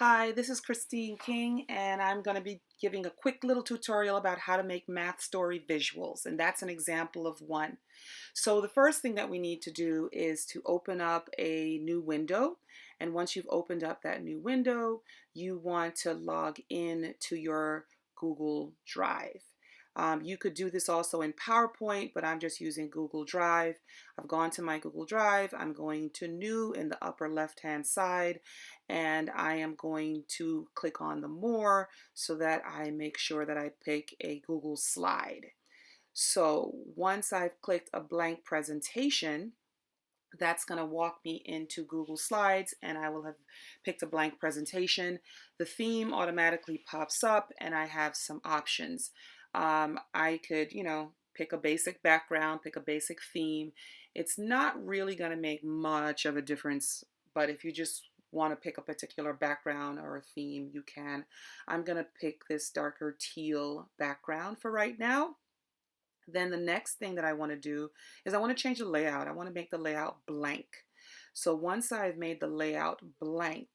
Hi, this is Christine King, and I'm going to be giving a quick little tutorial about how to make math story visuals, and that's an example of one. So the first thing that we need to do is to open up a new window, and once you've opened up that new window, you want to log in to your Google Drive. You could do this also in PowerPoint, but I'm just using Google Drive. I've gone to my Google Drive. I'm going to New in the upper left-hand side, and I am going to click on the More so that I make sure that I pick a Google slide. So once I've clicked a blank presentation, that's going to walk me into Google Slides, and I will have picked a blank presentation. The theme automatically pops up and I have some options. I could, pick a basic background, pick a basic theme. It's not really going to make much of a difference, but if you just want to pick a particular background or a theme, you can. I'm going to pick this darker teal background for right now. Then the next thing that I want to do is I want to change the layout. I want to make the layout blank. So once I've made the layout blank,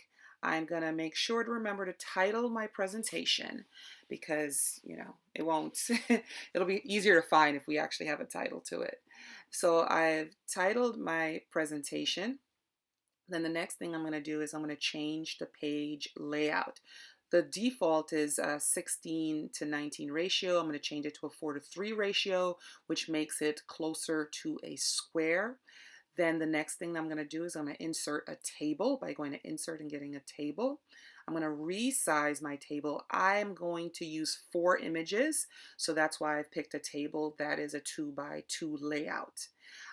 I'm going to make sure to remember to title my presentation because, it won't, it'll be easier to find if we actually have a title to it. So I've titled my presentation. Then the next thing I'm going to do is I'm going to change the page layout. The default is a 16 to 19 ratio. I'm going to change it to a 4 to 3 ratio, which makes it closer to a square. Then the next thing I'm going to do is I'm going to insert a table by going to Insert and getting a table. I'm going to resize my table. I'm going to use 4 images, so that's why I've picked a table that is a 2 by 2 layout.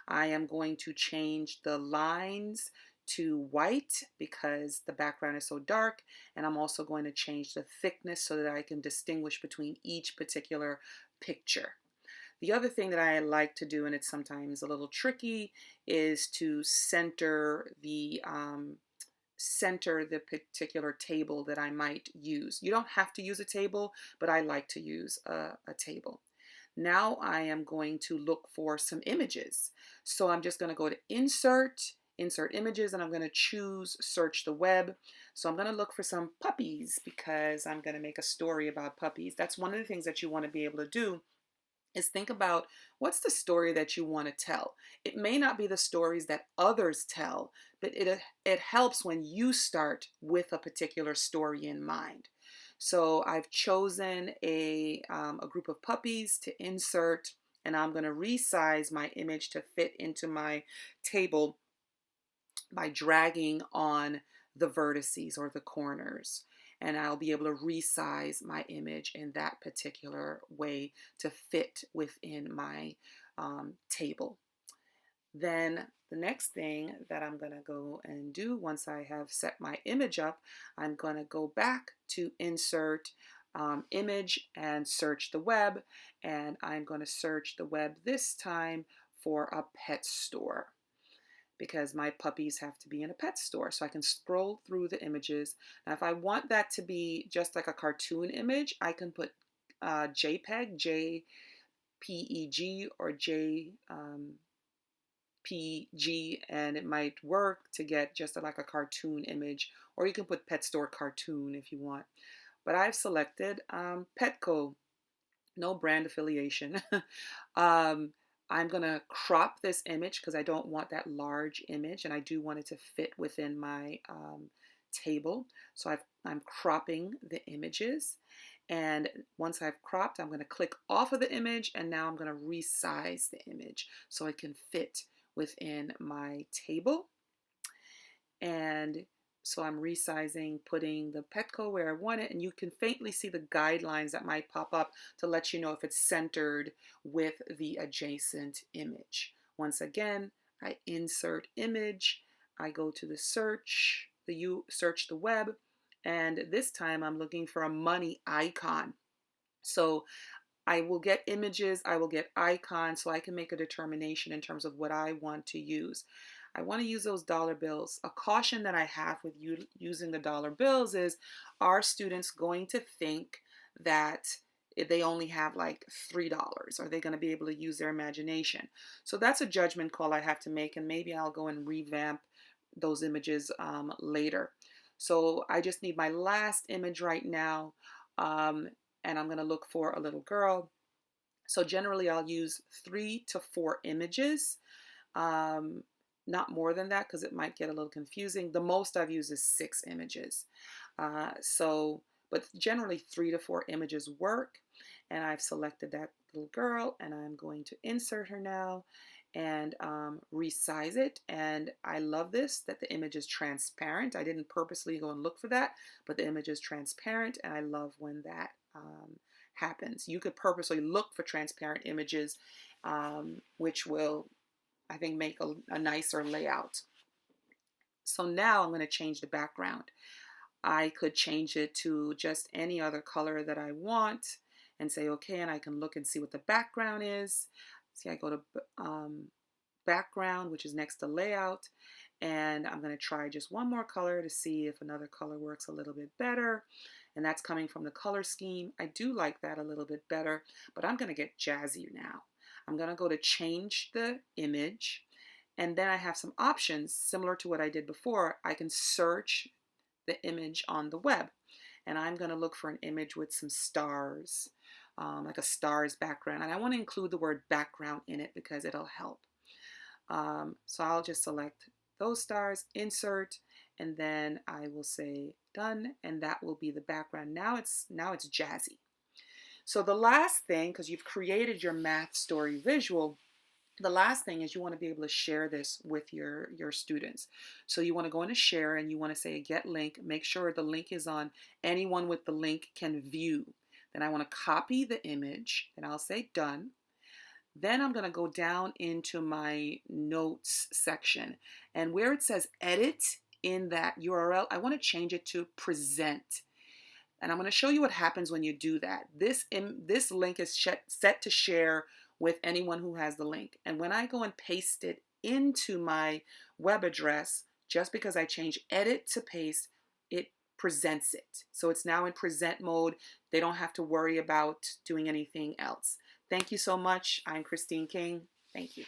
I am going to change the lines to white because the background is so dark, and I'm also going to change the thickness so that I can distinguish between each particular picture. The other thing that I like to do, and it's sometimes a little tricky, is to center the particular table that I might use. You don't have to use a table, but I like to use a table. Now I am going to look for some images. So I'm just going to go to Insert Images, and I'm going to choose Search the Web. So I'm going to look for some puppies because I'm going to make a story about puppies. That's one of the things that you want to be able to do is think about what's the story that you want to tell. It may not be the stories that others tell, but it helps when you start with a particular story in mind. So I've chosen a group of puppies to insert, and I'm going to resize my image to fit into my table by dragging on the vertices or the corners. And I'll be able to resize my image in that particular way to fit within my table. Then the next thing that I'm going to go and do once I have set my image up, I'm going to go back to Insert Image and search the web. And I'm going to search the web this time for a pet store, because my puppies have to be in a pet store. So I can scroll through the images. Now, if I want that to be just like a cartoon image, I can put JPEG, JPEG, or JPG, and it might work to get just like a cartoon image, or you can put pet store cartoon if you want. But I've selected Petco, no brand affiliation. I'm going to crop this image because I don't want that large image, and I do want it to fit within my table. So I'm cropping the images, and once I've cropped, I'm going to click off of the image, and now I'm going to resize the image so it can fit within my table. And so I'm resizing, putting the Petco where I want it, and you can faintly see the guidelines that might pop up to let you know if it's centered with the adjacent image. Once again, I insert image, I go to the search the web, and this time I'm looking for a money icon. So I will get images, I will get icons, so I can make a determination in terms of what I want to use. I want to use those dollar bills. A caution that I have with using the dollar bills is, are students going to think that they only have like $3? Are they going to be able to use their imagination? So that's a judgment call I have to make, and maybe I'll go and revamp those images later. So I just need my last image right now. Um, and I'm going to look for a little girl. So generally I'll use 3 to 4 images, um, not more than that because it might get a little confusing. The most I've used is 6 images. But generally 3 to 4 images work. And I've selected that little girl and I'm going to insert her now and resize it. And I love this, that the image is transparent. I didn't purposely go and look for that, but the image is transparent and I love when that happens. You could purposely look for transparent images, which will, I think, make a nicer layout. So now I'm going to change the background. I could change it to just any other color that I want and say okay, and I can look and see what the background is. See, I go to background, which is next to layout, and I'm going to try just one more color to see if another color works a little bit better. And that's coming from the color scheme. I do like that a little bit better, but I'm going to get jazzy now. I'm going to go to change the image, and then I have some options similar to what I did before. I can search the image on the web, and I'm going to look for an image with some stars, like a stars background, and I want to include the word background in it because it'll help. So I'll just select those stars, insert, and then I will say done, and that will be the background. Now it's jazzy. So the last thing, because you've created your math story visual, the last thing is you want to be able to share this with your students. So you want to go into share and you want to say get link. Make sure the link is on, anyone with the link can view. Then I want to copy the image and I'll say done. Then I'm going to go down into my notes section, and where it says edit in that URL, I want to change it to present. And I'm going to show you what happens when you do that. This link is set to share with anyone who has the link. And when I go and paste it into my web address, just because I change edit to paste, it presents it. So it's now in present mode. They don't have to worry about doing anything else. Thank you so much. I'm Christine King. Thank you.